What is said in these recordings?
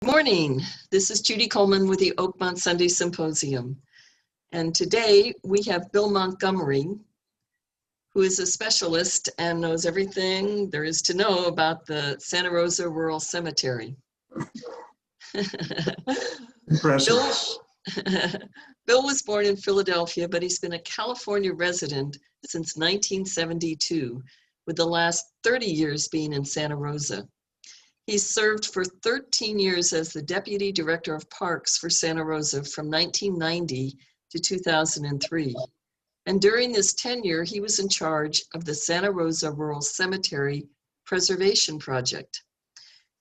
Morning. This is Judy Coleman with the Oakmont Sunday Symposium. And today we have Bill Montgomery, who is a specialist and knows everything there is to know about the Santa Rosa Rural Cemetery. Impressive. Bill was born in Philadelphia, but he's been a California resident since 1972, with the last 30 years being in Santa Rosa. He served for 13 years as the Deputy Director of Parks for Santa Rosa from 1990 to 2003. And during this tenure, he was in charge of the Santa Rosa Rural Cemetery Preservation Project.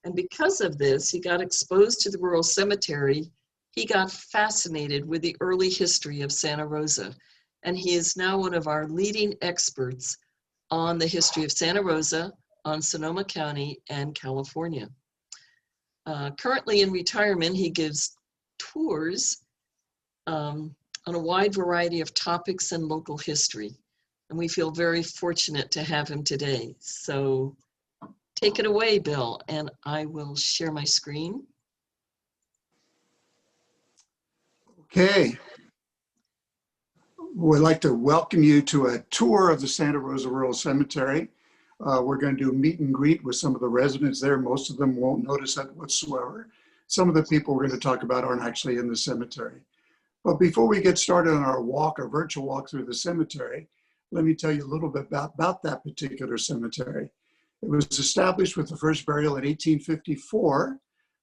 And because of this, he got exposed to the rural cemetery. He got fascinated with the early history of Santa Rosa. And he is now one of our leading experts on the history of Santa Rosa, on Sonoma County and California. Currently in retirement, he gives tours on a wide variety of topics and local history. And we feel very fortunate to have him today. So take it away, Bill, and I will share my screen. Okay. We'd like to welcome you to a tour of the Santa Rosa Rural Cemetery. We're going to do a meet and greet with some of the residents there. Most of them won't notice that whatsoever. Some of the people we're going to talk about aren't actually in the cemetery. But before we get started on our walk, our virtual walk through the cemetery, let me tell you a little bit about that particular cemetery. It was established with the first burial in 1854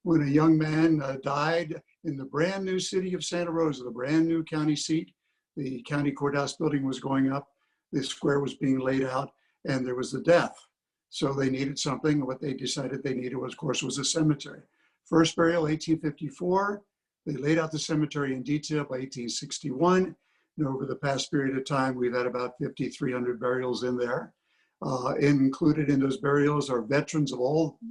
when a young man died in the brand new city of Santa Rosa, the brand new county seat. The county courthouse building was going up, the square was being laid out, and there was the death. So they needed something. What they decided they needed, was, of course, was a cemetery. First burial, 1854. They laid out the cemetery in detail by 1861. And over the past period of time, we've had about 5,300 burials in there. Included in those burials are veterans of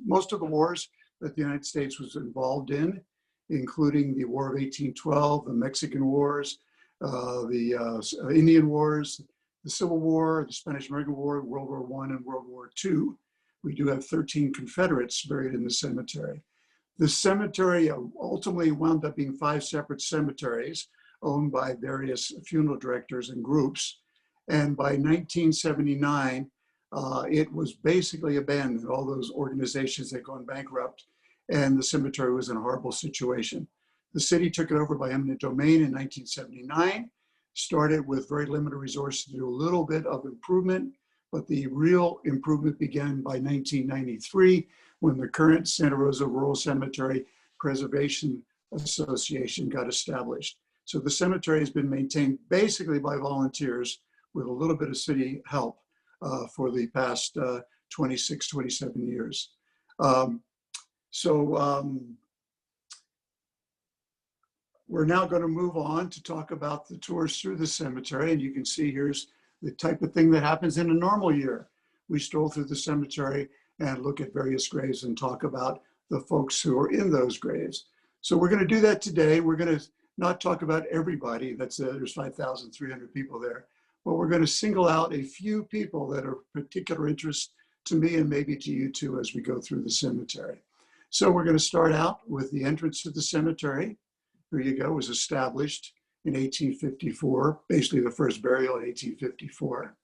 most of the wars that the United States was involved in, including the War of 1812, the Mexican Wars, the Indian Wars, the Civil War, the Spanish-American War, World War I, and World War II. We do have 13 Confederates buried in the cemetery. The cemetery ultimately wound up being 5 separate cemeteries owned by various funeral directors and groups. And by 1979, it was basically abandoned. All those organizations had gone bankrupt, and the cemetery was in a horrible situation. The city took it over by eminent domain in 1979. Started with very limited resources to do a little bit of improvement, but the real improvement began by 1993 when the current Santa Rosa Rural Cemetery Preservation Association got established. So the cemetery has been maintained basically by volunteers with a little bit of city help for the past 26, 27 years. We're now going to move on to talk about the tours through the cemetery. And you can see here's the type of thing that happens in a normal year. We stroll through the cemetery and look at various graves and talk about the folks who are in those graves. So we're going to do that today. We're going to not talk about everybody. There's 5,300 people there. But we're going to single out a few people that are of particular interest to me and maybe to you too as we go through the cemetery. So we're going to start out with the entrance to the cemetery. Here you go, was established in 1854, basically the first burial in 1854.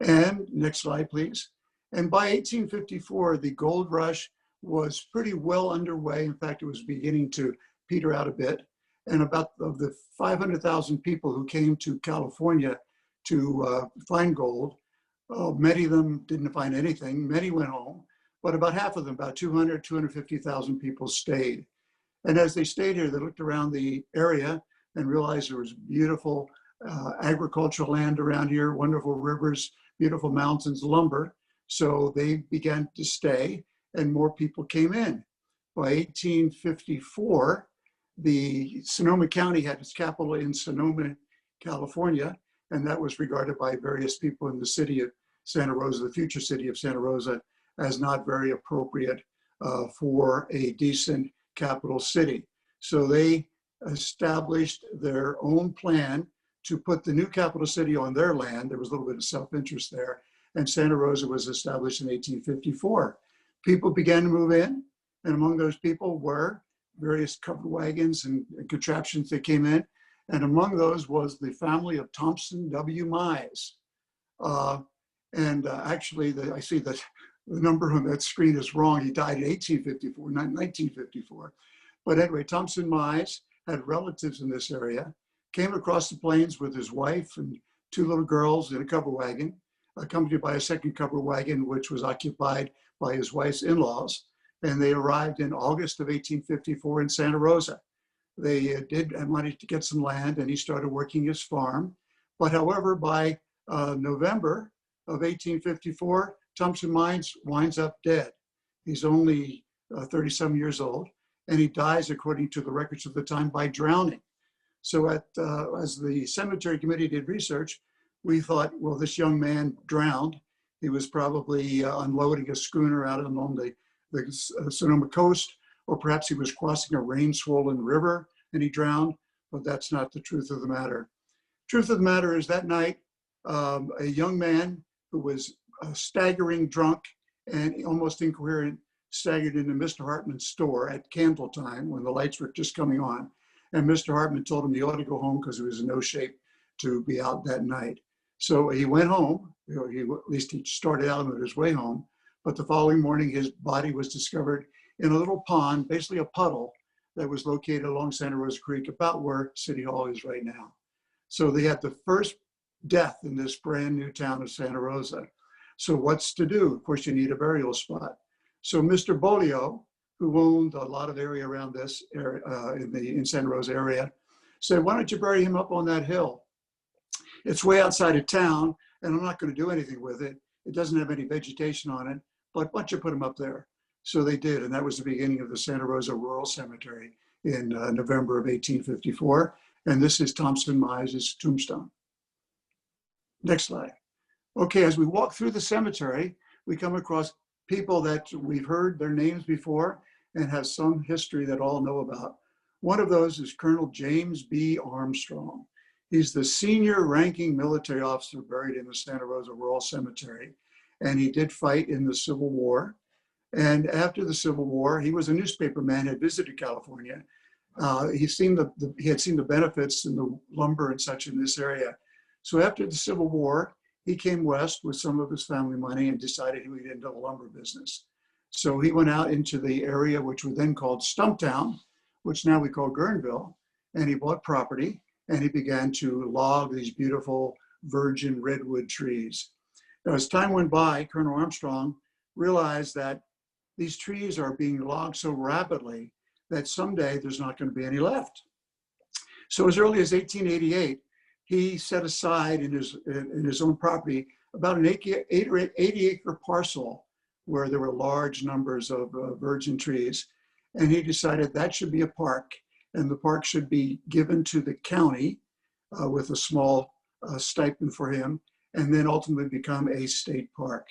And next slide, please. And by 1854, the gold rush was pretty well underway. In fact, it was beginning to peter out a bit. And about of the 500,000 people who came to California to find gold, many of them didn't find anything. Many went home, but about half of them, about 250,000 people stayed. And as they stayed here, they looked around the area and realized there was beautiful agricultural land around here, wonderful rivers, beautiful mountains, lumber. So they began to stay and more people came in. By 1854, the Sonoma County had its capital in Sonoma, California, and that was regarded by various people in the city of Santa Rosa, the future city of Santa Rosa, as not very appropriate for a decent capital city. So they established their own plan to put the new capital city on their land. There was a little bit of self-interest there. And Santa Rosa was established in 1854. People began to move in, and among those people were various covered wagons and contraptions that came in. And among those was the family of Thompson W. Mize. Actually, I see that the number on that screen is wrong. He died in 1854, not 1954. But anyway, Thompson Mize had relatives in this area, came across the plains with his wife and two little girls in a covered wagon, accompanied by a second covered wagon, which was occupied by his wife's in-laws. And they arrived in August of 1854 in Santa Rosa. They did wanted to get some land, and he started working his farm. But however, by November of 1854, Thompson Mize winds up dead. He's only 37 years old, and he dies, according to the records of the time, by drowning. So as the cemetery committee did research, we thought, well, this young man drowned. He was probably unloading a schooner out along the Sonoma coast, or perhaps he was crossing a rain-swollen river and he drowned, but that's not the truth of the matter. Truth of the matter is that night, a young man who was staggering drunk and almost incoherent staggered into Mr. Hartman's store at candle time when the lights were just coming on. And Mr. Hartman told him he ought to go home because he was in no shape to be out that night. So he went home, at least he started out on his way home, but the following morning his body was discovered in a little pond, basically a puddle that was located along Santa Rosa Creek, about where City Hall is right now. So they had the first death in this brand new town of Santa Rosa. So what's to do? Of course, you need a burial spot. So Mr. Bolio, who owned a lot of area around this area, in Santa Rosa area, said, why don't you bury him up on that hill? It's way outside of town, and I'm not going to do anything with it. It doesn't have any vegetation on it, but why don't you put him up there? So they did, and that was the beginning of the Santa Rosa Rural Cemetery in November of 1854. And this is Thompson Mize's tombstone. Next slide. Okay, as we walk through the cemetery, we come across people that we've heard their names before and have some history that all know about. One of those is Colonel James B. Armstrong. He's the senior ranking military officer buried in the Santa Rosa Rural Cemetery, and he did fight in the Civil War. And after the Civil War, he was a newspaper man, had visited California. He had seen the benefits in the lumber and such in this area. So after the Civil War, he came west with some of his family money and decided he would get into the lumber business. So he went out into the area which we then called Stumptown, which now we call Guerneville, and he bought property and he began to log these beautiful virgin redwood trees. Now, as time went by, Colonel Armstrong realized that these trees are being logged so rapidly that someday there's not going to be any left. So as early as 1888, he set aside in his own property about an 80-acre parcel where there were large numbers of virgin trees. And he decided that should be a park, and the park should be given to the county with a small stipend for him, and then ultimately become a state park.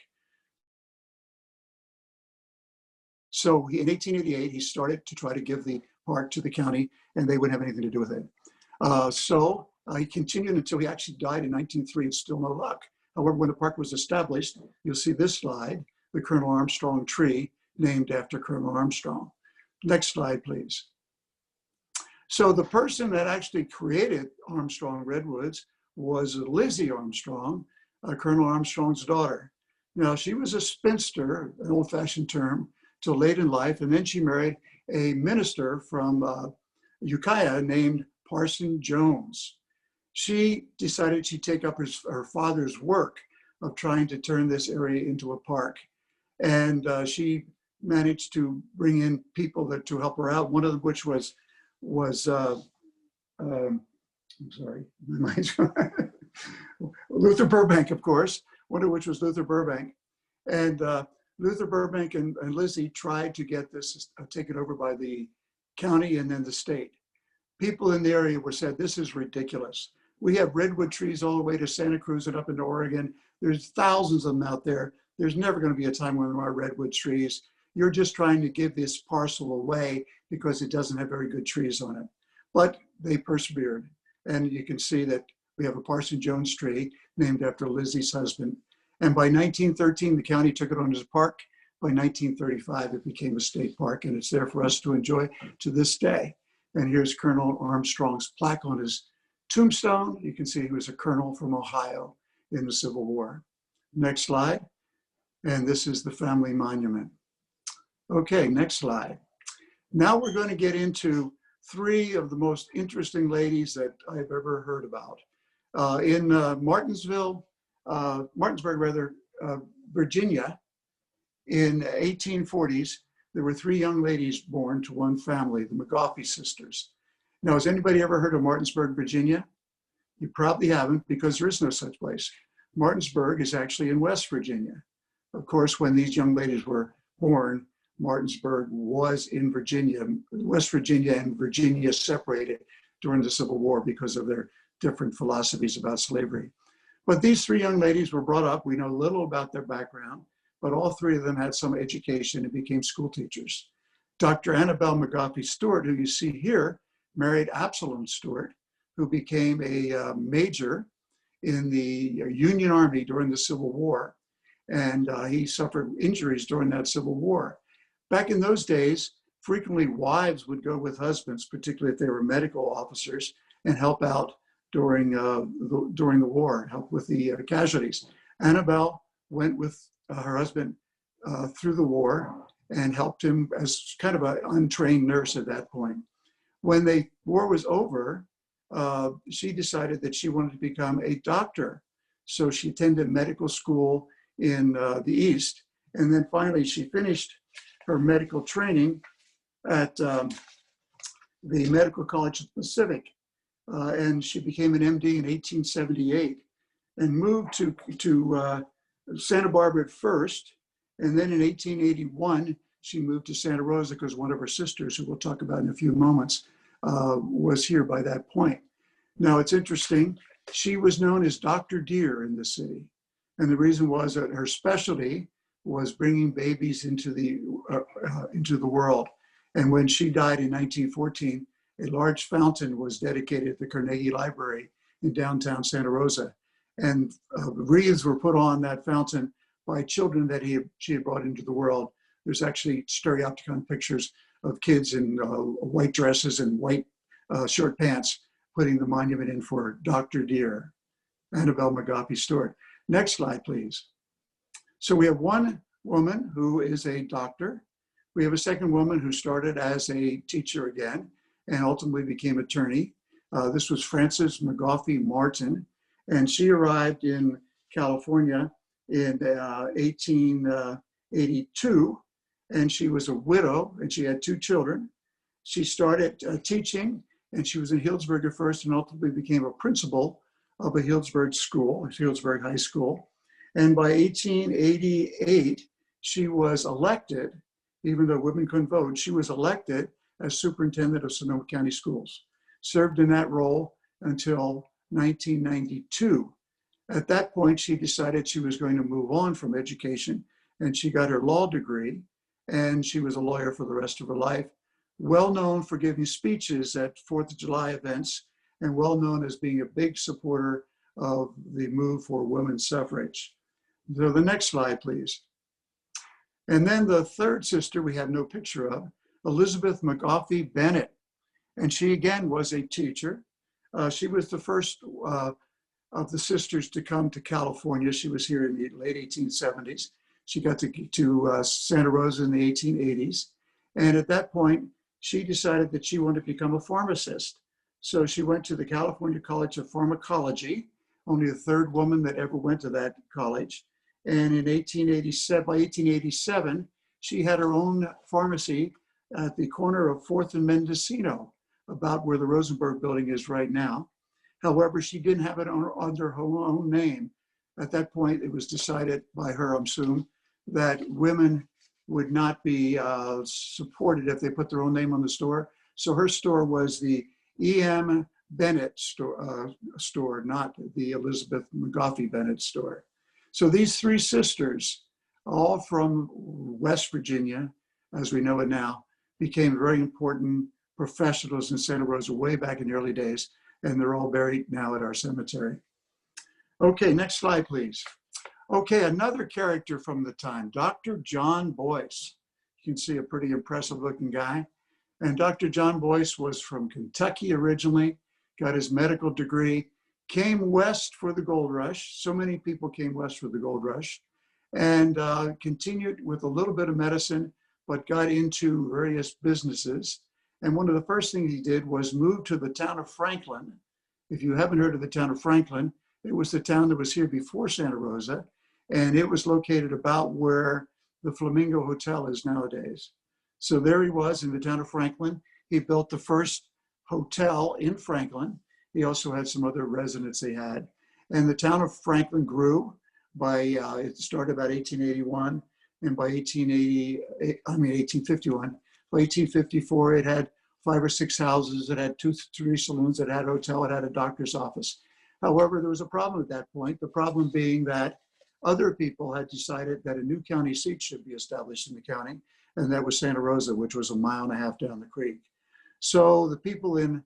So in 1888, he started to try to give the park to the county, and they wouldn't have anything to do with it. He continued until he actually died in 1903, and still no luck. However, when the park was established, you'll see this slide, the Colonel Armstrong tree, named after Colonel Armstrong. Next slide, please. So the person that actually created Armstrong Redwoods was Lizzie Armstrong, Colonel Armstrong's daughter. Now, she was a spinster, an old-fashioned term, till late in life, and then she married a minister from Ukiah named Parson Jones. She decided she'd take up her father's work of trying to turn this area into a park. And she managed to bring in people to help her out, one of which was I'm sorry, my mind's Luther Burbank, of course, one of which was Luther Burbank. And Luther Burbank and Lizzie tried to get this taken over by the county and then the state. People in the area were said, this is ridiculous. We have redwood trees all the way to Santa Cruz and up into Oregon. There's thousands of them out there. There's never going to be a time when there are redwood trees. You're just trying to give this parcel away because it doesn't have very good trees on it. But they persevered. And you can see that we have a Parson Jones tree named after Lizzie's husband. And by 1913, the county took it on as a park. By 1935, it became a state park, and it's there for us to enjoy to this day. And here's Colonel Armstrong's plaque on his tombstone. You can see he was a colonel from Ohio in the Civil War. Next slide. And this is the family monument. Okay, next slide. Now we're going to get into three of the most interesting ladies that I've ever heard about. In Martinsburg, Virginia, in 1840s, there were three young ladies born to one family, the McGoffey sisters. Now, has anybody ever heard of Martinsburg, Virginia? You probably haven't, because there is no such place. Martinsburg is actually in West Virginia. Of course, when these young ladies were born, Martinsburg was in Virginia. West Virginia and Virginia separated during the Civil War because of their different philosophies about slavery. But these three young ladies were brought up. We know little about their background, but all three of them had some education and became school teachers. Dr. Annabelle McGoffey Stewart, who you see here, married Absalom Stewart, who became a major in the Union Army during the Civil War. And he suffered injuries during that Civil War. Back in those days, frequently wives would go with husbands, particularly if they were medical officers, and help out during the war, help with the casualties. Annabelle went with her husband through the war and helped him as kind of an untrained nurse at that point. When the war was over, she decided that she wanted to become a doctor. So she attended medical school in the East. And then finally, she finished her medical training at the Medical College of the Pacific. And she became an MD in 1878 and moved to Santa Barbara at first. And then in 1881, she moved to Santa Rosa because one of her sisters, who we'll talk about in a few moments, was here by that point. Now, it's interesting. She was known as Dr. Deer in the city. And the reason was that her specialty was bringing babies into the world. And when she died in 1914, a large fountain was dedicated at the Carnegie Library in downtown Santa Rosa. And wreaths were put on that fountain by children that she had brought into the world. There's actually stereotyped pictures of kids in white dresses and white short pants putting the monument in for Dr. Deer, Annabelle McGoffey Stewart. Next slide, please. So we have one woman who is a doctor. We have a second woman who started as a teacher again and ultimately became attorney. This was Frances McGoffey Martin, and she arrived in California in 1882, and she was a widow, and she had two children. She started teaching, and she was in Healdsburg at first and ultimately became a principal of a Healdsburg school, Healdsburg High School. And by 1888, she was elected, even though women couldn't vote, she was elected as superintendent of Sonoma County Schools, served in that role until 1992. At that point, she decided she was going to move on from education, and she got her law degree, and she was a lawyer for the rest of her life, well known for giving speeches at 4th of July events, and well known as being a big supporter of the move for women's suffrage. So the next slide, please. And then the third sister we have no picture of, Elizabeth McGoffey Bennett. And she again was a teacher. She was the first of the sisters to come to California. She was here in the late 1870s. She got to Santa Rosa in the 1880s. And at that point, she decided that she wanted to become a pharmacist. So she went to the California College of Pharmacology, only the third woman that ever went to that college. And in 1887, she had her own pharmacy at the corner of 4th and Mendocino, about where the Rosenberg building is right now. However, she didn't have it under her own name. At that point, it was decided by her, I'm assuming, that women would not be supported if they put their own name on the store. So her store was the E.M. Bennett store, not the Elizabeth McGoffey Bennett store. So these three sisters, all from West Virginia, as we know it now, became very important professionals in Santa Rosa way back in the early days, and they're all buried now at our cemetery. Okay, next slide, please. Okay, another character from the time, Dr. John Boyce. You can see a pretty impressive looking guy. And Dr. John Boyce was from Kentucky originally, got his medical degree, came west for the gold rush. So many people came west for the gold rush, and continued with a little bit of medicine, but got into various businesses. And one of the first things he did was move to the town of Franklin. If you haven't heard of the town of Franklin, it was the town that was here before Santa Rosa, and it was located about where the Flamingo Hotel is nowadays. So there he was in the town of Franklin. He built the first hotel in Franklin. He also had some other residents they had. And the town of Franklin grew by, it started about 1881, and by 1851. By 1854, it had 5 or 6 houses, it had 2, 3 saloons, it had a hotel, it had a doctor's office. However, there was a problem at that point, the problem being that other people had decided that a new county seat should be established in the county, and that was Santa Rosa, which was 1.5 miles down the creek. So the people in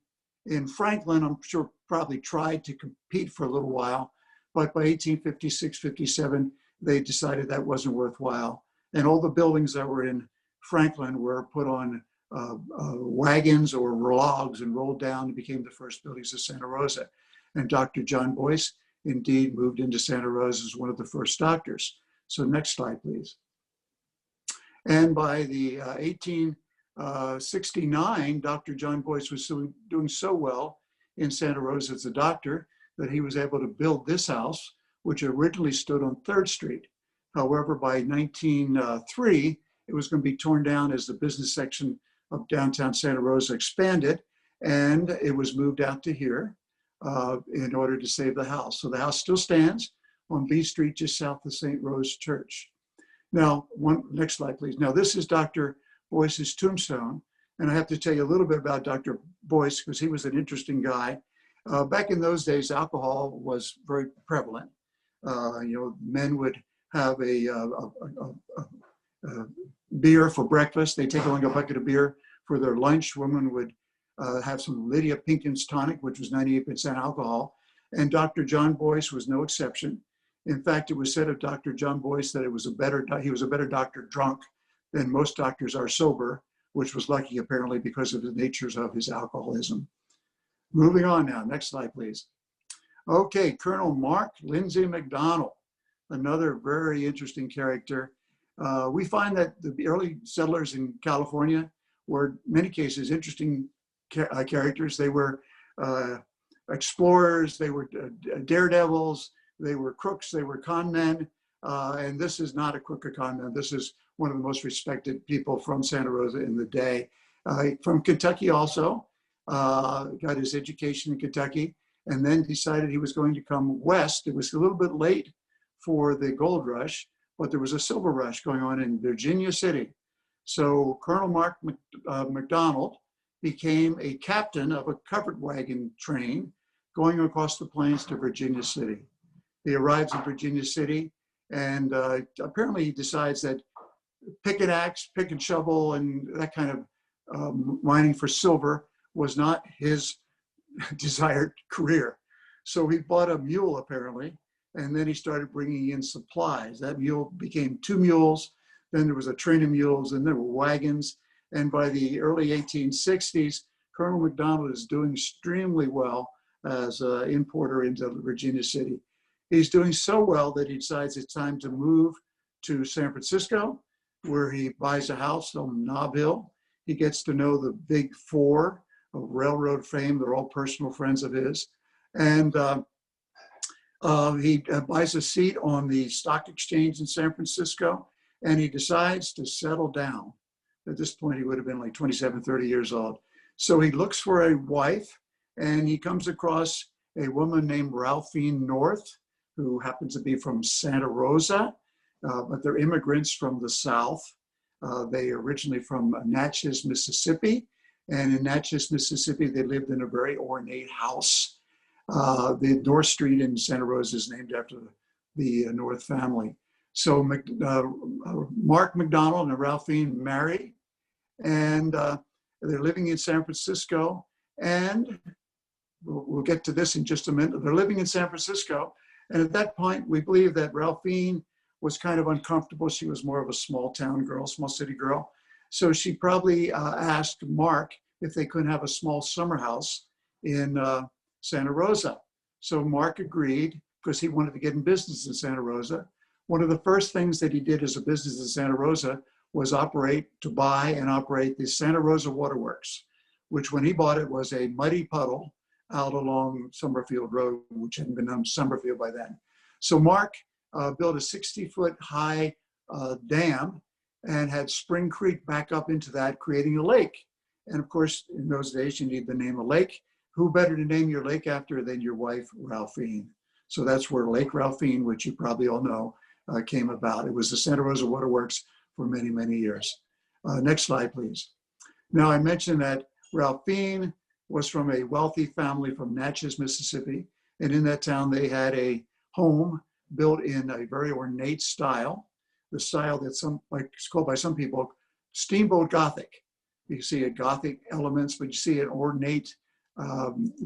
Franklin, I'm sure, probably tried to compete for a little while, but by 1856, 57, they decided that wasn't worthwhile. And all the buildings that were in Franklin were put on wagons or logs and rolled down and became the first buildings of Santa Rosa. And Dr. John Boyce indeed moved into Santa Rosa as one of the first doctors. So next slide, please. And by the 1869, Dr. John Boyce was doing so well in Santa Rosa as a doctor that he was able to build this house, which originally stood on 3rd Street. However, by 1903, it was going to be torn down as the business section of downtown Santa Rosa expanded, and it was moved out to here in order to save the house. So the house still stands on B Street, just south of St. Rose Church. Now, next slide, please. Now, this is Dr. Boyce's tombstone, and I have to tell you a little bit about Dr. Boyce because he was an interesting guy. Back in those days, alcohol was very prevalent. Men would have a beer for breakfast. They take along a bucket of beer for their lunch. Women would have some Lydia Pinkin's tonic, which was 98% alcohol. And Dr. John Boyce was no exception. In fact, it was said of Dr. John Boyce that he was a better doctor drunk than most doctors are sober, which was lucky apparently because of the natures of his alcoholism. Moving on now, next slide, please. Okay, Colonel Mark Lindsay McDonald, another very interesting character. We find that the early settlers in California were, in many cases, interesting characters. They were explorers, they were daredevils, they were crooks, they were con men, and this is not a crook or con man. This is one of the most respected people from Santa Rosa in the day. From Kentucky also, got his education in Kentucky, and then decided he was going to come west. It was a little bit late for the gold rush, but there was a silver rush going on in Virginia City. So Colonel Mark McDonald became a captain of a covered wagon train going across the plains to Virginia City. He arrives in Virginia City, and apparently he decides that pick an axe, pick and shovel, and that kind of mining for silver was not his desired career. So he bought a mule apparently, and then he started bringing in supplies. That mule became 2 mules, then there was a train of mules, and there were wagons. And by the early 1860s, Colonel McDonald is doing extremely well as an importer into Virginia City. He's doing so well that he decides it's time to move to San Francisco, where he buys a house on Nob Hill. He gets to know the Big Four of railroad fame. They're all personal friends of his. And he buys a seat on the stock exchange in San Francisco, and he decides to settle down. At this point, he would have been like 27, 30 years old. So he looks for a wife, and he comes across a woman named Ralphine North, who happens to be from Santa Rosa, but they're immigrants from the South. They are originally from Natchez, Mississippi. And in Natchez, Mississippi, they lived in a very ornate house. The North Street in Santa Rosa is named after the North family. So Mark McDonald and Ralphine marry, and they're living in San Francisco. And we'll get to this in just a minute. They're living in San Francisco, And at that point, we believe that Ralphine was kind of uncomfortable. She was more of a small town girl, small city girl. So she probably asked Mark if they couldn't have a small summer house in Santa Rosa. So Mark agreed because he wanted to get in business in Santa Rosa. One of the first things that he did as a business in Santa Rosa was buy and operate the Santa Rosa Waterworks, which when he bought it was a muddy puddle out along Summerfield Road, which hadn't been known Summerfield by then. So Mark built a 60-foot high dam and had Spring Creek back up into that, creating a lake. And of course, in those days, you need to name a lake. Who better to name your lake after than your wife, Ralphine? So that's where Lake Ralphine, which you probably all know, came about. It was the Santa Rosa Waterworks for many, many years. Next slide, please. Now, I mentioned that Ralphine was from a wealthy family from Natchez, Mississippi. And in that town, they had a home built in a very ornate style, the style that's it's called by some people Steamboat Gothic. You see a Gothic elements, but you see an ornate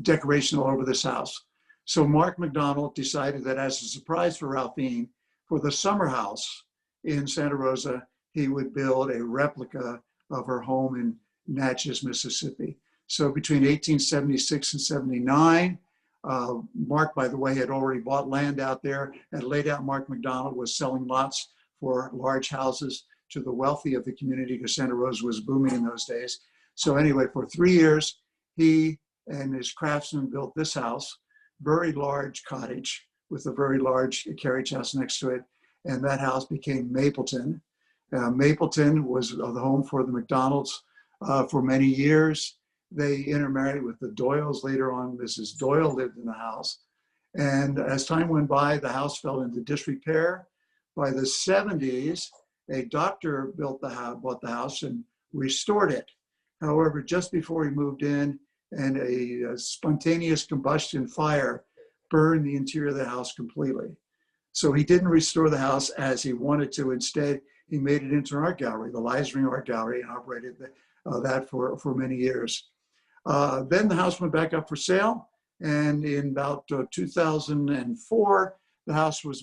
decoration all over this house. So Mark McDonald decided that as a surprise for Ralphine, for the summer house in Santa Rosa, he would build a replica of her home in Natchez, Mississippi. So between 1876 and 79, Mark, by the way, had already bought land out there and laid out. Mark McDonald was selling lots for large houses to the wealthy of the community because Santa Rosa was booming in those days. So anyway, for 3 years, he and his craftsmen built this house, very large cottage with a very large carriage house next to it. And that house became Mapleton. Mapleton was the home for the McDonalds for many years. They intermarried with the Doyles. Later on, Mrs. Doyle lived in the house. And as time went by, the house fell into disrepair. By the 70s, a doctor bought the house and restored it. However, just before he moved in, and a spontaneous combustion fire burned the interior of the house completely. So he didn't restore the house as he wanted to. Instead, he made it into an art gallery, the Leisring Art Gallery, and operated that for many years. Then the house went back up for sale, and in about 2004, the house was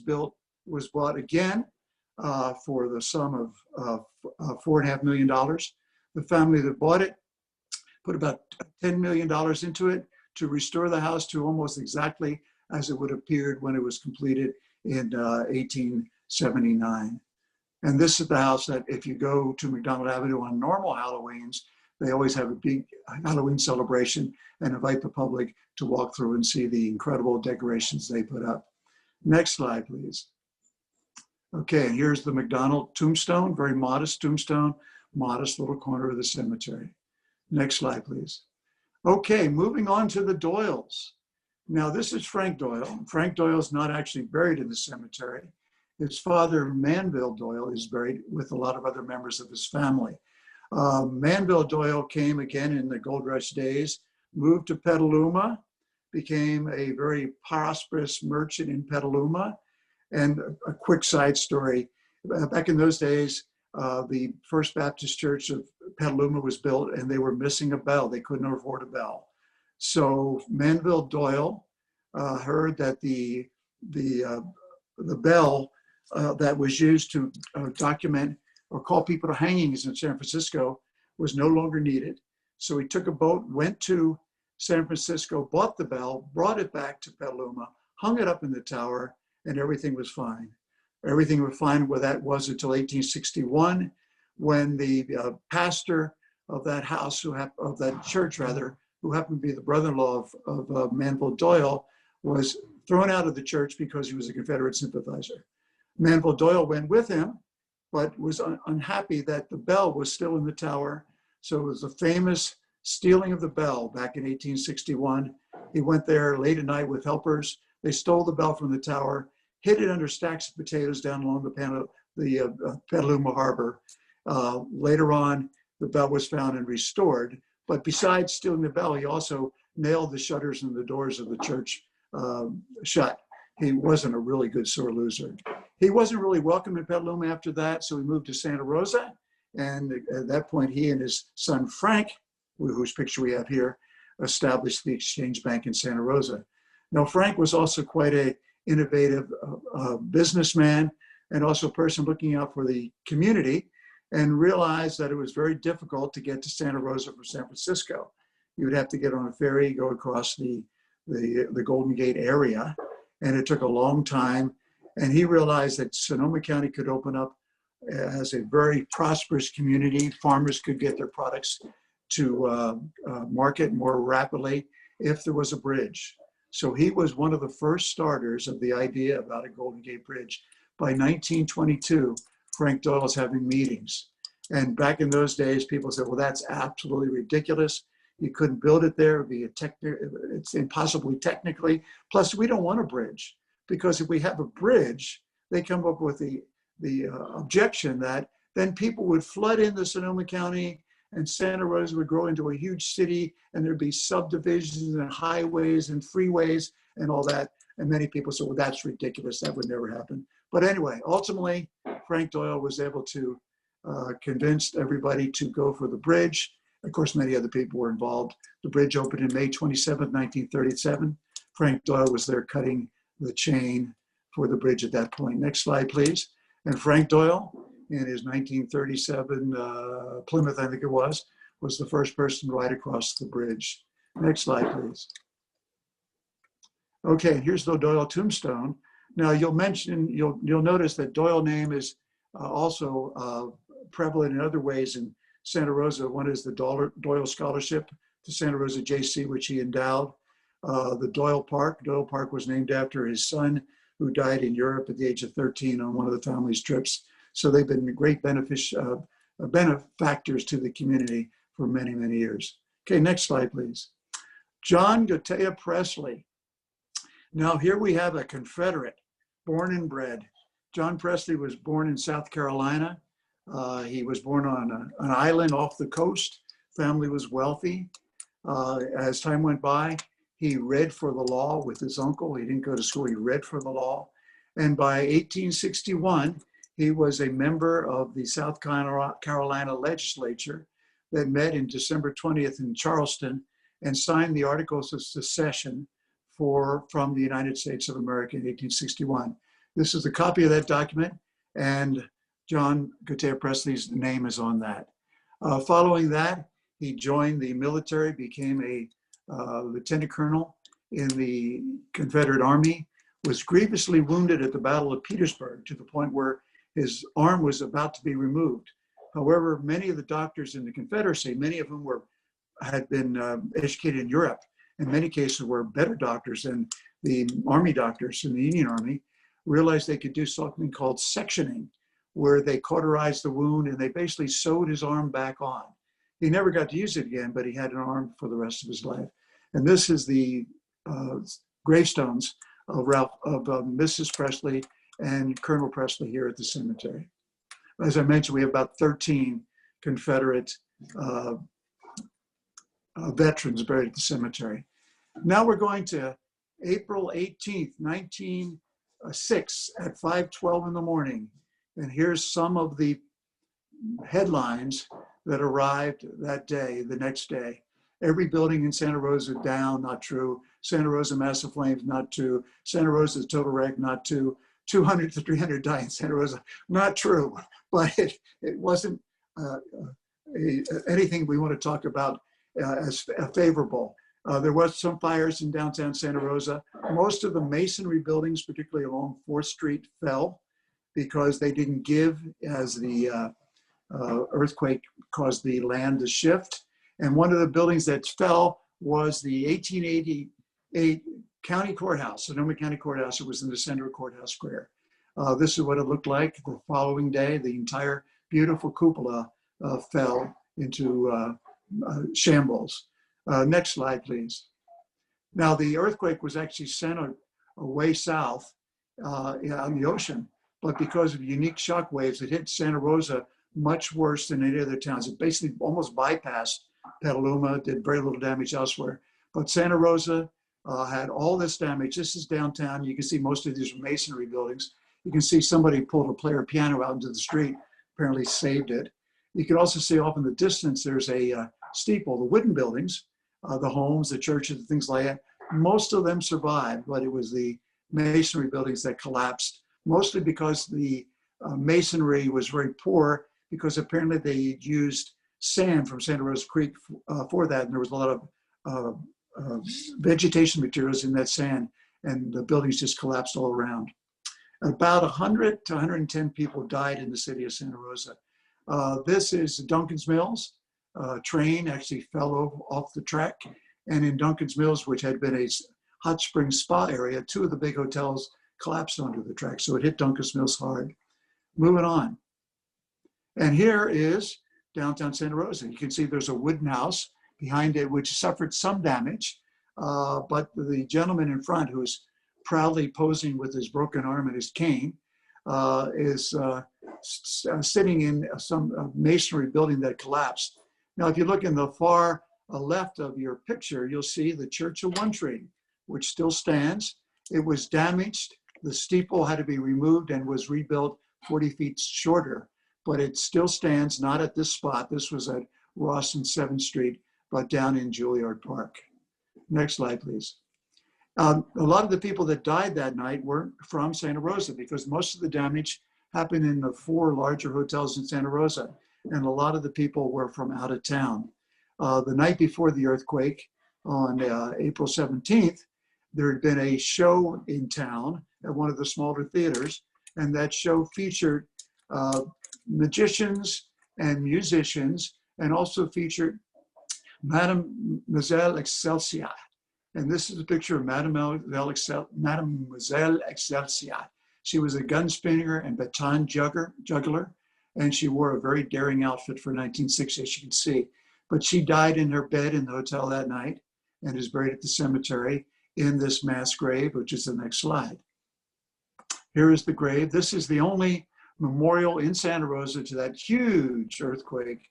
bought again for the sum of $4.5 million. The family that bought it put about $10 million into it to restore the house to almost exactly as it would have appeared when it was completed in 1879. And this is the house that if you go to McDonald Avenue on normal Halloweens, they always have a big Halloween celebration and invite the public to walk through and see the incredible decorations they put up. Next slide, please. Okay, here's the McDonald tombstone, very modest tombstone, modest little corner of the cemetery. Next slide, please. Okay, moving on to the Doyles. Now, this is Frank Doyle. Frank Doyle is not actually buried in the cemetery. His father, Manville Doyle, is buried with a lot of other members of his family. Manville Doyle came again in the gold rush days, moved to Petaluma, became a very prosperous merchant in Petaluma. And a quick side story, back in those days, the First Baptist Church of Petaluma was built and they were missing a bell. They couldn't afford a bell. So Manville Doyle heard that the bell that was used to document or call people to hangings in San Francisco was no longer needed. So he took a boat, went to San Francisco, bought the bell, brought it back to Petaluma, hung it up in the tower, and everything was fine. Everything was fine where that was until 1861, when the pastor of that house, of that church rather, who happened to be the brother-in-law of Manville Doyle, was thrown out of the church because he was a Confederate sympathizer. Manville Doyle went with him, but was unhappy that the bell was still in the tower. So it was a famous stealing of the bell back in 1861. He went there late at night with helpers. They stole the bell from the tower, hid it under stacks of potatoes down along the Petaluma Harbor. Later on, the bell was found and restored. But besides stealing the bell, he also nailed the shutters and the doors of the church shut. He wasn't a really good sore loser. He wasn't really welcome in Petaluma after that, so he moved to Santa Rosa. And at that point, he and his son, Frank, whose picture we have here, established the Exchange Bank in Santa Rosa. Now, Frank was also quite a innovative businessman and also a person looking out for the community, and realized that it was very difficult to get to Santa Rosa from San Francisco. You would have to get on a ferry, go across the Golden Gate area, and it took a long time. And he realized that Sonoma County could open up as a very prosperous community. Farmers could get their products to market more rapidly if there was a bridge. So he was one of the first starters of the idea about a Golden Gate Bridge. By 1922, Frank Doyle was having meetings. And back in those days, people said, well, that's absolutely ridiculous. You couldn't build it there. It's impossibly technically. Plus, we don't want a bridge, because if we have a bridge, they come up with the objection that then people would flood into Sonoma County and Santa Rosa would grow into a huge city, and there'd be subdivisions and highways and freeways and all that. And many people said, well, that's ridiculous. That would never happen. But anyway, ultimately, Frank Doyle was able to convince everybody to go for the bridge. Of course, many other people were involved. The bridge opened in May 27, 1937. Frank Doyle was there cutting the chain for the bridge at that point. Next slide, please. And Frank Doyle, in his 1937 Plymouth, I think it was the first person to ride across the bridge. Next slide, please. Okay, here's the Doyle tombstone. Now you'll notice that Doyle name is also prevalent in other ways in Santa Rosa. One is the Doyle Scholarship to Santa Rosa JC, which he endowed. The Doyle Park. Doyle Park was named after his son, who died in Europe at the age of 13 on one of the family's trips. So they've been great benefactors to the community for many, many years. Okay, next slide, please. John Gatea Pressley. Now here we have a Confederate, born and bred. John Pressley was born in South Carolina. He was born on an island off the coast. Family was wealthy. As time went by, he read for the law with his uncle. He didn't go to school, he read for the law. And by 1861, he was a member of the South Carolina legislature that met in December 20th in Charleston and signed the Articles of Secession from the United States of America in 1861. This is a copy of that document, and John Gatea Pressley's name is on that. Following that, he joined the military, became a lieutenant colonel in the Confederate Army, was grievously wounded at the Battle of Petersburg to the point where his arm was about to be removed. However, many of the doctors in the Confederacy, many of whom had been educated in Europe, in many cases were better doctors than the Army doctors in the Union Army, realized they could do something called sectioning, where they cauterized the wound and they basically sewed his arm back on. He never got to use it again, but he had an arm for the rest of his life. And this is the gravestones of Mrs. Pressley and Colonel Pressley here at the cemetery. As I mentioned, we have about 13 Confederate veterans buried at the cemetery. Now we're going to April 18th, 1906 at 5:12 in the morning. And here's some of the headlines that arrived that day, the next day. Every building in Santa Rosa down, not true. Santa Rosa massive flames, not true. Santa Rosa's total wreck, not true. 200 to 300 die in Santa Rosa, not true. But it wasn't anything we want to talk about as favorable. There was some fires in downtown Santa Rosa. Most of the masonry buildings, particularly along 4th Street, fell because they didn't give as the earthquake caused the land to shift. And one of the buildings that fell was the 1888 County Courthouse, Sonoma County Courthouse. It was in the center of Courthouse Square. This is what it looked like the following day. The entire beautiful cupola fell into shambles. Next slide, please. Now, the earthquake was actually sent away south on the ocean, but because of unique shock waves, it hit Santa Rosa much worse than any other towns. It basically almost bypassed Petaluma, did very little damage elsewhere. But Santa Rosa had all this damage. This is downtown. You can see most of these masonry buildings. You can see somebody pulled a player piano out into the street, apparently saved it. You can also see off in the distance, there's a steeple, the wooden buildings, the homes, the churches, things like that. Most of them survived, but it was the masonry buildings that collapsed, mostly because the masonry was very poor, because apparently they used sand from Santa Rosa Creek for that, and there was a lot of vegetation materials in that sand, and the buildings just collapsed all around. About 100 to 110 people died in the city of Santa Rosa. This is Duncan's Mills. A train actually fell off the track, and in Duncan's Mills, which had been a hot spring spa area, two of the big hotels collapsed onto the track, so it hit Duncan's Mills hard. Moving on. And here is downtown Santa Rosa. You can see there's a wooden house behind it which suffered some damage, but the gentleman in front, who is proudly posing with his broken arm and his cane, is sitting in some masonry building that collapsed. Now, if you look in the far left of your picture, you'll see the Church of One Tree, which still stands. It was damaged. The steeple had to be removed and was rebuilt 40 feet shorter, but it still stands, not at this spot. This was at Ross and 7th Street, but down in Juilliard Park. Next slide, please. A lot of the people that died that night weren't from Santa Rosa, because most of the damage happened in the 4 larger hotels in Santa Rosa, and a lot of the people were from out of town. The night before the earthquake, on April 17th, there had been a show in town at one of the smaller theaters, and that show featured magicians and musicians, and also featured Mademoiselle Excelsior. And this is a picture of Mademoiselle Excelsior. She was a gunslinger and baton juggler, and she wore a very daring outfit for 1960, as you can see. But she died in her bed in the hotel that night and is buried at the cemetery in this mass grave, which is the next slide. Here is the grave. This is the only memorial in Santa Rosa to that huge earthquake.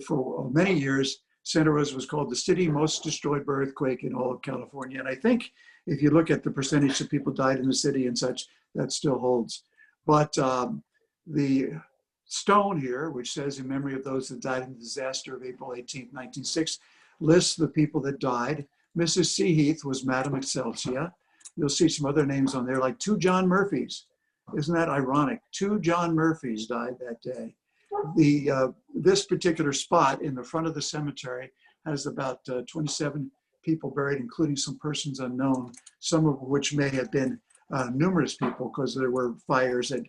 For many years, Santa Rosa was called the city most destroyed by earthquake in all of California. And I think if you look at the percentage of people died in the city and such, that still holds. But the stone here, which says in memory of those that died in the disaster of April 18, 1906, lists the people that died. Mrs. Seaheath was Madame Excelsior. You'll see some other names on there, like 2 John Murphys. Isn't that ironic? 2 John Murphys died that day. This particular spot in the front of the cemetery has about 27 people buried, including some persons unknown, some of which may have been numerous people, because there were fires that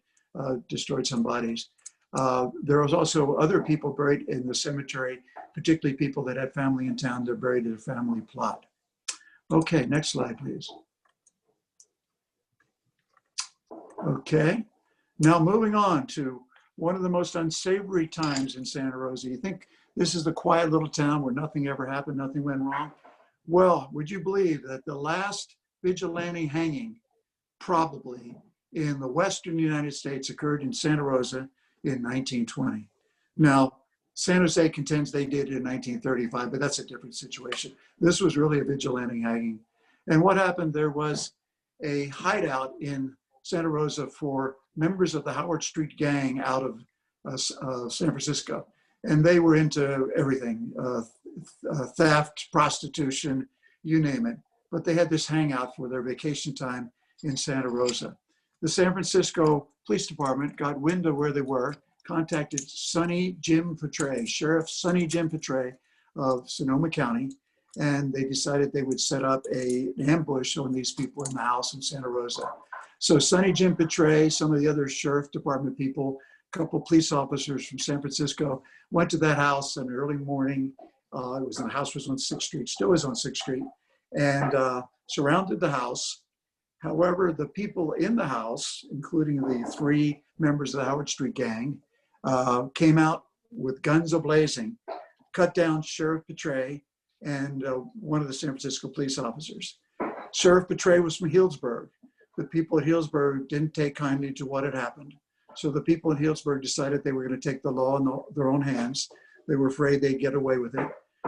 destroyed some bodies. There was also other people buried in the cemetery, particularly people that had family in town. They're buried in a family plot. Okay, next slide, please. Okay, now moving on to one of the most unsavory times in Santa Rosa. You think this is the quiet little town where nothing ever happened, nothing went wrong? Well, would you believe that the last vigilante hanging, probably in the Western United States, occurred in Santa Rosa in 1920. Now, San Jose contends they did it in 1935, but that's a different situation. This was really a vigilante hanging. And what happened, there was a hideout in Santa Rosa for members of the Howard Street gang out of San Francisco. And they were into everything, theft, prostitution, you name it. But they had this hangout for their vacation time in Santa Rosa. The San Francisco Police Department got wind of where they were, contacted Sonny Jim Petray, Sheriff Sonny Jim Petray of Sonoma County, and they decided they would set up an ambush on these people in the house in Santa Rosa. So Sonny Jim Petray, some of the other Sheriff Department people, a couple police officers from San Francisco went to that house in the early morning. The house was on 6th Street, still is on 6th Street, and surrounded the house. However, the people in the house, including the 3 members of the Howard Street gang, came out with guns a-blazing, cut down Sheriff Petray and one of the San Francisco police officers. Sheriff Petray was from Healdsburg. The people at Healdsburg didn't take kindly to what had happened. So the people in Healdsburg decided they were going to take the law in their own hands. They were afraid they'd get away with it.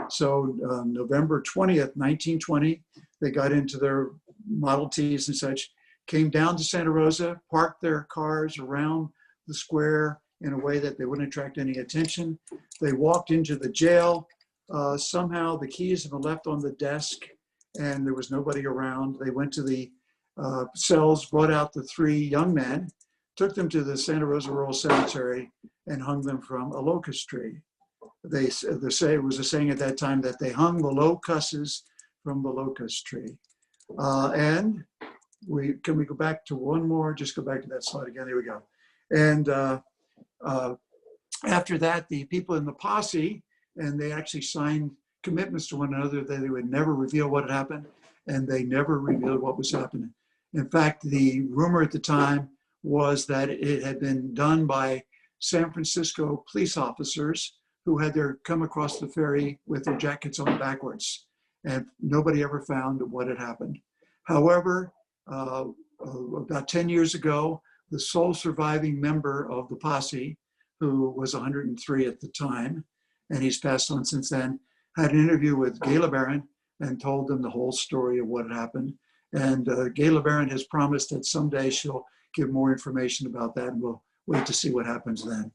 So November 20th, 1920, they got into their Model Ts and such, came down to Santa Rosa, parked their cars around the square in a way that they wouldn't attract any attention. They walked into the jail. Somehow the keys had been left on the desk and there was nobody around. They went to the cells, brought out the three young men, took them to the Santa Rosa Rural Cemetery, and hung them from a locust tree. It was a saying at that time that they hung the locusts from the locust tree. And can we go back to one more? Just go back to that slide again. There we go. And after that, the people in the posse, and they actually signed commitments to one another that they would never reveal what had happened, and they never revealed what was happening. In fact, the rumor at the time was that it had been done by San Francisco police officers who had come across the ferry with their jackets on backwards, and nobody ever found what had happened. However, about 10 years ago, the sole surviving member of the posse, who was 103 at the time, and he's passed on since then, had an interview with Gay LeBaron and told them the whole story of what had happened. And Gay LeBaron has promised that someday she'll give more information about that, and we'll wait to see what happens then.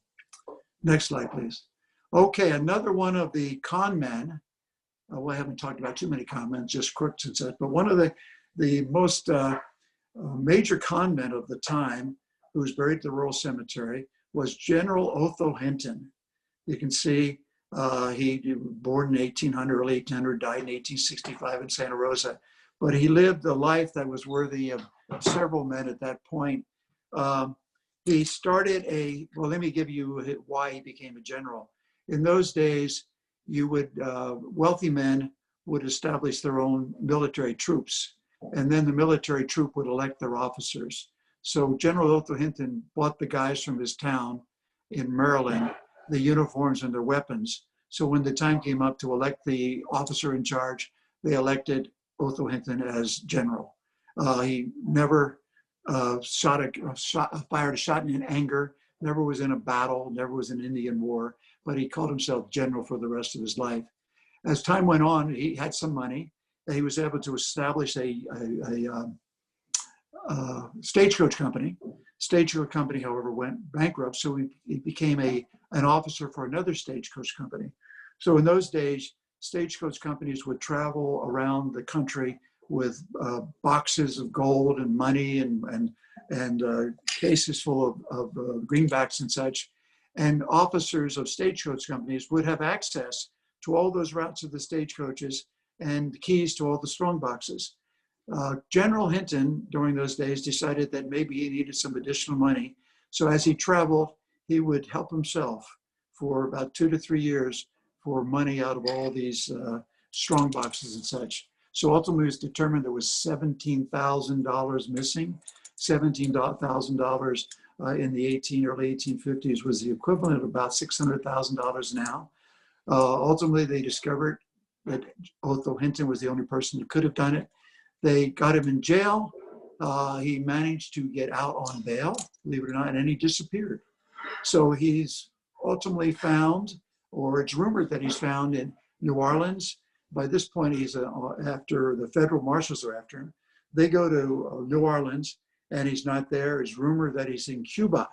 Next slide, please. Okay, another one of the con men. Well, I haven't talked about too many con men, just crooks and such, but one of the most major con men of the time, who was buried at the Rural Cemetery, was General Otho Hinton. You can see he was born in 1800, early 1800, died in 1865 in Santa Rosa. But he lived a life that was worthy of several men at that point. He started well, let me give you why he became a general. In those days, wealthy men would establish their own military troops, and then the military troop would elect their officers. So General Otho Hinton bought the guys from his town in Maryland, the uniforms and their weapons. So when the time came up to elect the officer in charge, they elected Otho Hinton as general. He never fired a shot in anger, never was in a battle, never was in an Indian war, but he called himself general for the rest of his life. As time went on, he had some money. He was able to establish a stagecoach company. Stagecoach company, however, went bankrupt, so he became an officer for another stagecoach company. So in those days, stagecoach companies would travel around the country with boxes of gold and money and cases full of greenbacks and such. And officers of stagecoach companies would have access to all those routes of the stagecoaches and keys to all the strong boxes. General Hinton, during those days, decided that maybe he needed some additional money. So as he traveled, he would help himself for about 2 to 3 years for money out of all these strong boxes and such. So ultimately it was determined there was $17,000 missing. $17,000 in the early 1850s was the equivalent of about $600,000 now. Ultimately, they discovered that Otho Hinton was the only person who could have done it. They got him in jail. He managed to get out on bail, believe it or not, and then he disappeared. So he's ultimately found, or it's rumored that he's found in New Orleans. By this point, he's after the federal marshals are after him. They go to New Orleans, and he's not there. It's rumored that he's in Cuba.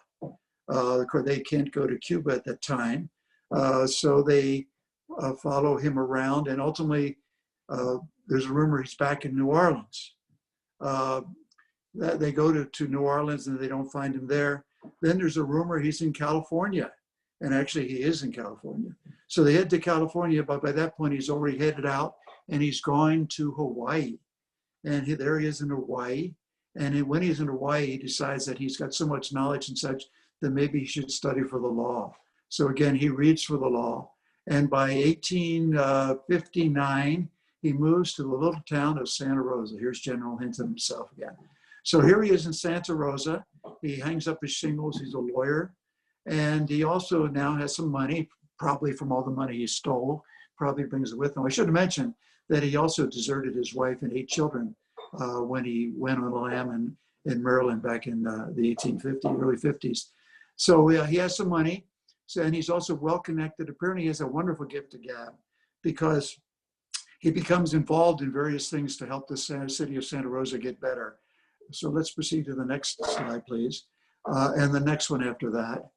Of course, they can't go to Cuba at that time. So they follow him around, and ultimately, there's a rumor he's back in New Orleans. They go to New Orleans, and they don't find him there. Then there's a rumor he's in California, and actually he is in California. So they head to California, but by that point, he's already headed out, and he's going to Hawaii. And there he is in Hawaii. And when he's in Hawaii, he decides that he's got so much knowledge and such that maybe he should study for the law. So again, he reads for the law. And by 1859, he moves to the little town of Santa Rosa. Here's General Hinton himself again. So here he is in Santa Rosa. He hangs up his shingles. He's a lawyer. And he also now has some money, probably from all the money he stole, probably brings it with him. I should have mentioned that he also deserted his wife and 8 children when he went on a lam in Maryland back in the 1850s, early 50s. So he has some money. So, and he's also well connected. Apparently he has a wonderful gift to gab because he becomes involved in various things to help the city of Santa Rosa get better. So let's proceed to the next slide, please. And the next one after that.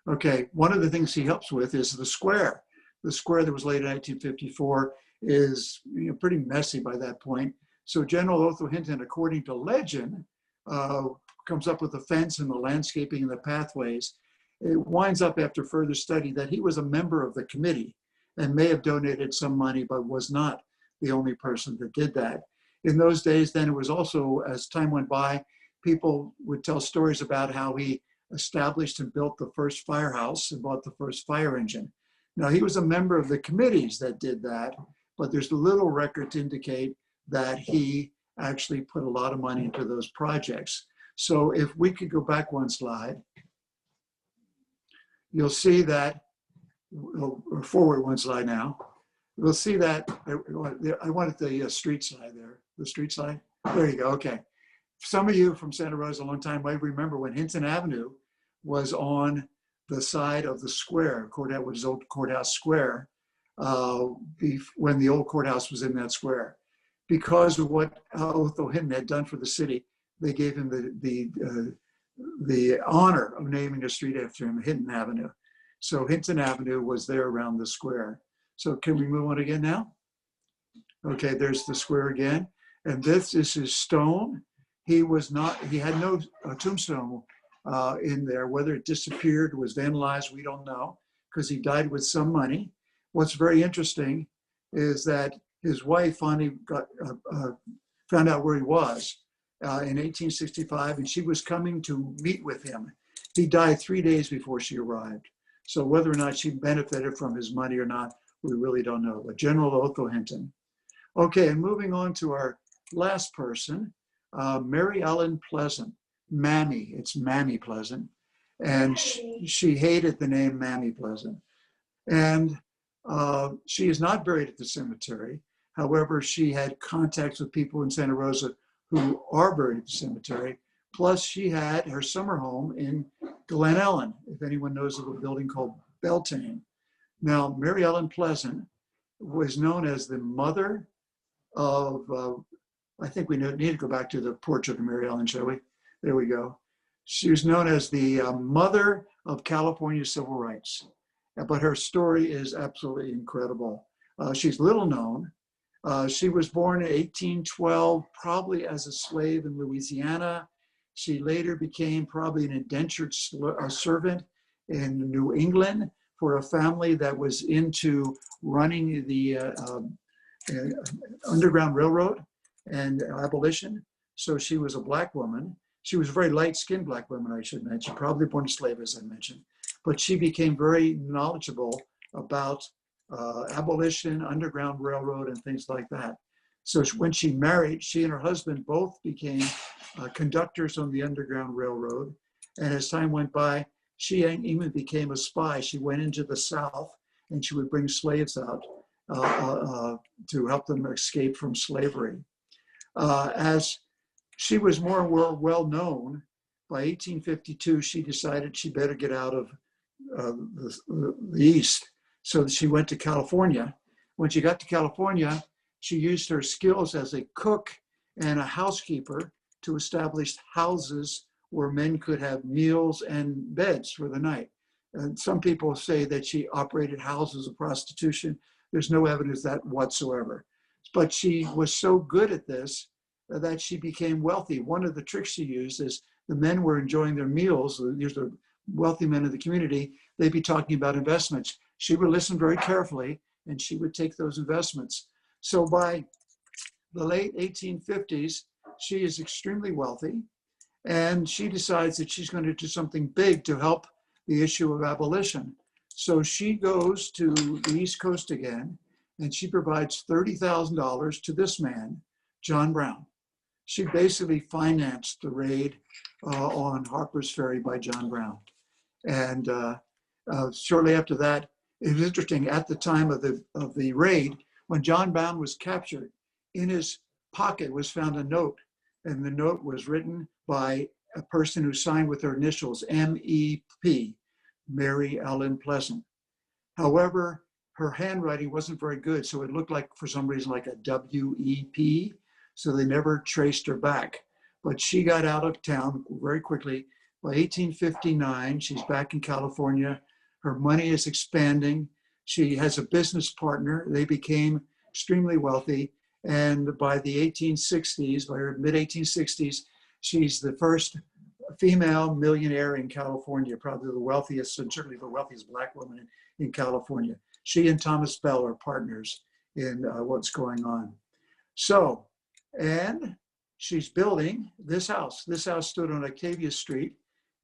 Okay, one of the things he helps with is the square. The square that was laid in 1954 is pretty messy by that point. So General Otho Hinton, according to legend, comes up with the fence and the landscaping and the pathways. It winds up after further study that he was a member of the committee and may have donated some money, but was not the only person that did that. In those days, then it was also, as time went by, people would tell stories about how he established and built the first firehouse and bought the first fire engine. Now, he was a member of the committees that did that, but there's little record to indicate that he actually put a lot of money into those projects. So if we could go back one slide, you'll see that, or forward one slide now, we'll see that, I wanted the street slide there, the street slide. There you go, okay. Some of you from Santa Rosa a long time might remember when Hinton Avenue was on the side of the square, courthouse was old Courthouse Square, when the old courthouse was in that square. Because of what Otho Hinton had done for the city, they gave him the honor of naming a street after him, Hinton Avenue. So Hinton Avenue was there around the square. So can we move on again now? Okay, there's the square again. And this is his stone. He had no tombstone in there. Whether it disappeared, was vandalized, we don't know, because he died with some money. What's very interesting is that his wife finally found out where he was in 1865, and she was coming to meet with him. He died 3 days before she arrived. So whether or not she benefited from his money or not, we really don't know. But General Otho Hinton. Okay, and moving on to our last person, Mary Ellen Pleasant, Mammy. It's Mammy Pleasant, and she hated the name Mammy Pleasant. And she is not buried at the cemetery. However, she had contacts with people in Santa Rosa who are buried at the cemetery. Plus, she had her summer home in Glen Ellen, if anyone knows of a building called Beltane. Now, Mary Ellen Pleasant was known as the mother of, I think we need to go back to the portrait of Mary Ellen, shall we? There we go. She was known as the mother of California civil rights, but her story is absolutely incredible. She's little known. She was born in 1812, probably as a slave in Louisiana. She later became probably an indentured servant in New England for a family that was into running the Underground Railroad and abolition. So she was a Black woman. She was a very light-skinned Black woman, I should mention, probably born a slave, as I mentioned. But she became very knowledgeable about abolition, Underground Railroad, and things like that. So when she married, she and her husband both became conductors on the Underground Railroad. And as time went by, she even became a spy. She went into the South and she would bring slaves out to help them escape from slavery. As she was more well known, by 1852, she decided she better get out of the East. So she went to California. When she got to California, she used her skills as a cook and a housekeeper to establish houses where men could have meals and beds for the night. And some people say that she operated houses of prostitution. There's no evidence of that whatsoever. But she was so good at this that she became wealthy. One of the tricks she used is the men were enjoying their meals. These are wealthy men of the community. They'd be talking about investments. She would listen very carefully and she would take those investments. So by the late 1850s, she is extremely wealthy and she decides that she's going to do something big to help the issue of abolition. So she goes to the East Coast again and she provides $30,000 to this man, John Brown. She basically financed the raid on Harper's Ferry by John Brown. And shortly after that, it was interesting, at the time of the raid, when John Brown was captured, in his pocket was found a note, and the note was written by a person who signed with her initials, M.E.P., Mary Ellen Pleasant. However, her handwriting wasn't very good, so it looked like, for some reason, like a W.E.P., so they never traced her back. But she got out of town very quickly. By 1859, she's back in California. Her money is expanding. She has a business partner. They became extremely wealthy. And by the 1860s, by her mid-1860s, she's the first female millionaire in California, probably the wealthiest and certainly the wealthiest Black woman in California. She and Thomas Bell are partners in what's going on. So, and she's building this house. This house stood on Octavia Street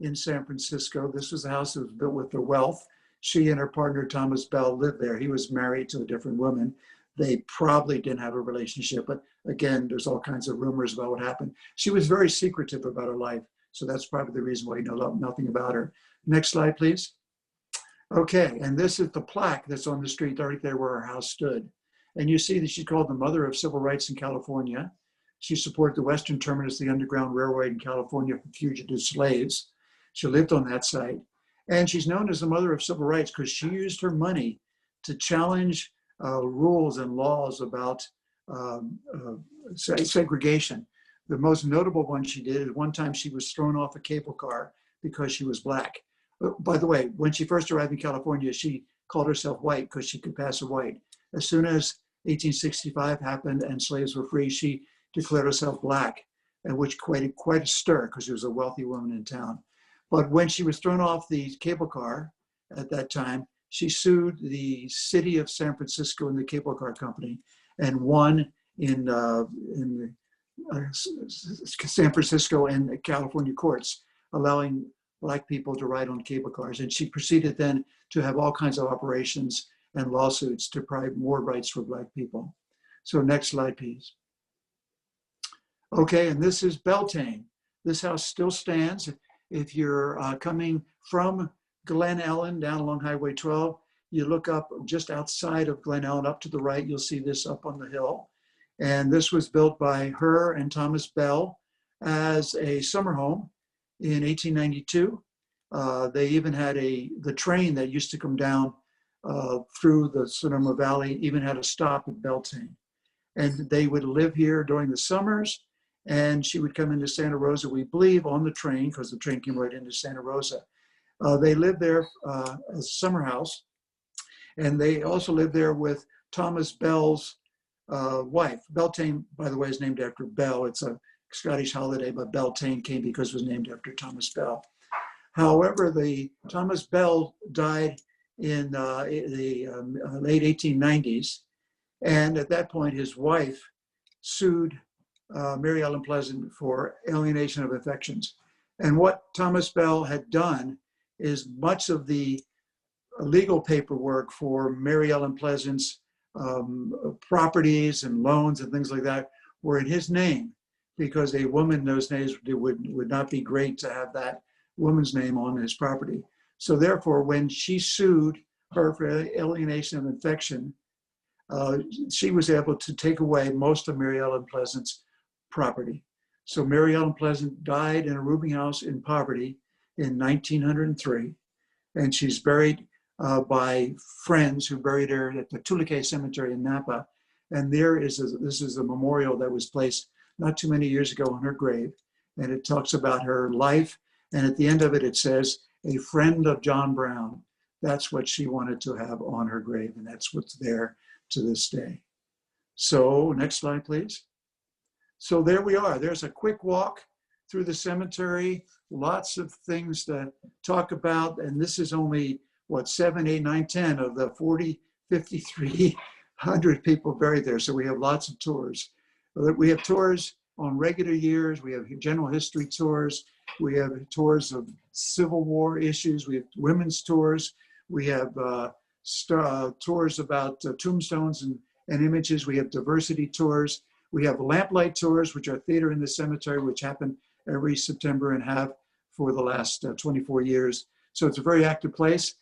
in San Francisco. This was the house that was built with her wealth. She and her partner, Thomas Bell, lived there. He was married to a different woman. They probably didn't have a relationship, but again, there's all kinds of rumors about what happened. She was very secretive about her life, so that's probably the reason why you know nothing about her. Next slide, please. Okay, and this is the plaque that's on the street right there where her house stood. And you see that she's called the mother of civil rights in California. She supported the western terminus of the Underground Railway in California for fugitive slaves. She lived on that site. And she's known as the mother of civil rights because she used her money to challenge rules and laws about segregation. The most notable one she did is one time she was thrown off a cable car because she was Black. By the way, when she first arrived in California, she called herself white because she could pass as white. As soon as 1865 happened and slaves were free, she declared herself Black, and which created quite a stir because she was a wealthy woman in town. But when she was thrown off the cable car at that time, she sued the city of San Francisco and the cable car company and won in San Francisco and California courts, allowing Black people to ride on cable cars. And she proceeded then to have all kinds of operations and lawsuits to provide more rights for Black people. So next slide, please. Okay, and this is Beltane. This house still stands. If you're coming from Glen Ellen down along Highway 12, you look up just outside of Glen Ellen up to the right, you'll see this up on the hill. And this was built by her and Thomas Bell as a summer home in 1892. They even had the train that used to come down through the Sonoma Valley even had a stop at Beltane. And they would live here during the summers, and she would come into Santa Rosa, we believe, on the train, because the train came right into Santa Rosa. They lived there as a summer house, and they also lived there with Thomas Bell's wife. Beltane, by the way, is named after Bell. It's a Scottish holiday, but Beltane came because it was named after Thomas Bell. However, Thomas Bell died in the late 1890s, and at that point, his wife sued Mary Ellen Pleasant for alienation of affections. And what Thomas Bell had done is much of the legal paperwork for Mary Ellen Pleasant's properties and loans and things like that were in his name, because a woman in those days would not be great to have that woman's name on his property. So therefore, when she sued her for alienation of affection, she was able to take away most of Mary Ellen Pleasant's property. So Mary Ellen Pleasant died in a rooming house in poverty in 1903, and she's buried by friends who buried her at the Tulike Cemetery in Napa. And this is a memorial that was placed not too many years ago on her grave, and it talks about her life. And at the end of it, it says, "A friend of John Brown." That's what she wanted to have on her grave, and that's what's there to this day. So next slide, please. So there we are. There's a quick walk through the cemetery, lots of things to talk about. And this is only, 7, 8, 9, 10 of the 5,300 people buried there. So we have lots of tours. We have tours on regular years. We have general history tours. We have tours of Civil War issues. We have women's tours. We have tours about tombstones and images. We have diversity tours. We have lamplight tours, which are theater in the cemetery, which happen every September and have for the last 24 years. So it's a very active place.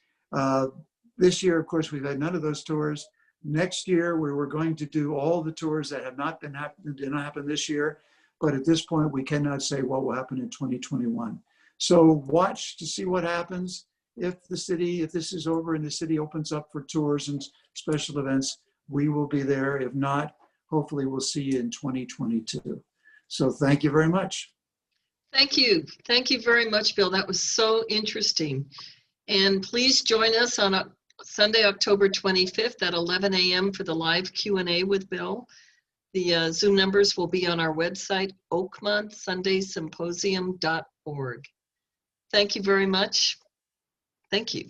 This year, of course, we've had none of those tours. Next year, we were going to do all the tours that have not did not happen this year. But at this point, we cannot say what will happen in 2021. So watch to see what happens. If this is over and the city opens up for tours and special events, we will be there. If not, hopefully we'll see you in 2022. So thank you very much. Thank you. Thank you very much, Bill. That was so interesting. And please join us on Sunday, October 25th at 11 a.m. for the live Q&A with Bill. The Zoom numbers will be on our website, oakmontsundaySymposium.org. Thank you very much. Thank you.